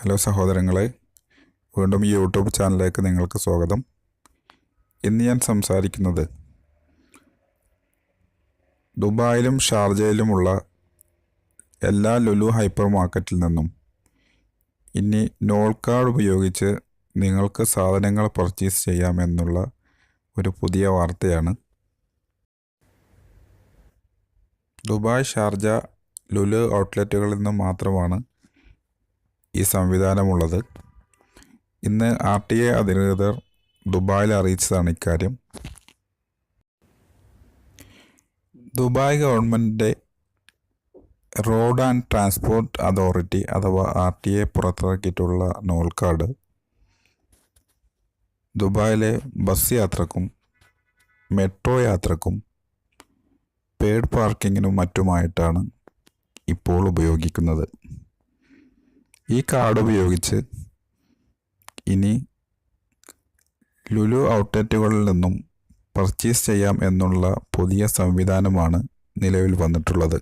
Hello സഹോദരങ്ങളെ, വീണ്ടും ഈ യൂട്യൂബ് ചാനലിലേക്ക് നിങ്ങൾക്ക് സ്വാഗതം. ഇന്ന് ഞാൻ സംസാരിക്കുന്നത് ദുബായിലും ഷാർജയിലുമുള്ള എല്ലാ ലുലു ഹൈപ്പർ മാർക്കറ്റിൽ നിന്നും ഇനി നോൾ കാർഡ് ഉപയോഗിച്ച് നിങ്ങൾക്ക് സാധനങ്ങൾ പർച്ചേസ് ചെയ്യാമെന്നുള്ള ഒരു പുതിയ വാർത്തയാണ്. ദുബായ്, ഷാർജ, ലുലു ഔട്ട്ലെറ്റുകളിൽ നിന്ന് മാത്രമാണ് ഈ സംവിധാനമുള്ളത്. ഇന്ന് RTA അധികൃതർ ദുബായിൽ അറിയിച്ചതാണ് ഇക്കാര്യം. ദുബായ് ഗവൺമെൻറ്റിൻ്റെ റോഡ് ആൻഡ് ട്രാൻസ്പോർട്ട് അതോറിറ്റി അഥവാ RTA പുറത്തിറക്കിയിട്ടുള്ള നോൾ കാർഡ് ദുബായിലെ ബസ് യാത്രക്കും മെട്രോ യാത്രക്കും പെയ്ഡ് പാർക്കിങ്ങിനും മറ്റുമായിട്ടാണ് ഇപ്പോൾ ഉപയോഗിക്കുന്നത്. ഈ കാർഡ് ഉപയോഗിച്ച് ഇനി ലുലു ഔട്ട്ലെറ്റുകളിൽ നിന്നും പർച്ചേസ് ചെയ്യാം എന്നുള്ള പുതിയ സംവിധാനമാണ് നിലവിൽ വന്നിട്ടുള്ളത്.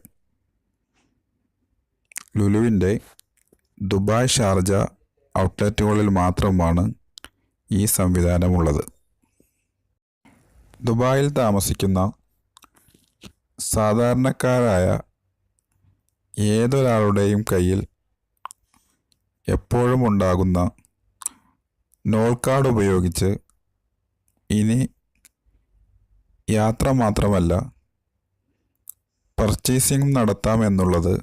ലുലുവിൻ്റെ ദുബായ്, ഷാർജ ഔട്ട്ലെറ്റുകളിൽ മാത്രമാണ് ഈ സംവിധാനമുള്ളത്. ദുബായിൽ താമസിക്കുന്ന സാധാരണക്കാരായ ഏതൊരാളുടെയും കയ്യിൽ എപ്പോഴും ഉണ്ടാകുന്ന നോൾ കാർഡ് ഉപയോഗിച്ച് ഇനി യാത്ര മാത്രമല്ല പർച്ചേസിംഗ് നടത്താം എന്നുള്ളത്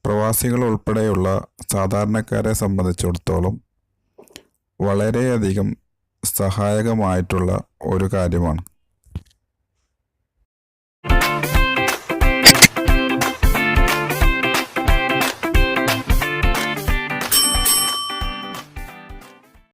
പ്രവാസികൾ ഉൾപ്പെടെയുള്ള സാധാരണക്കാരെ സംബന്ധിച്ചിടത്തോളം വളരെയധികം സഹായകമായിട്ടുള്ള ഒരു കാര്യമാണ്.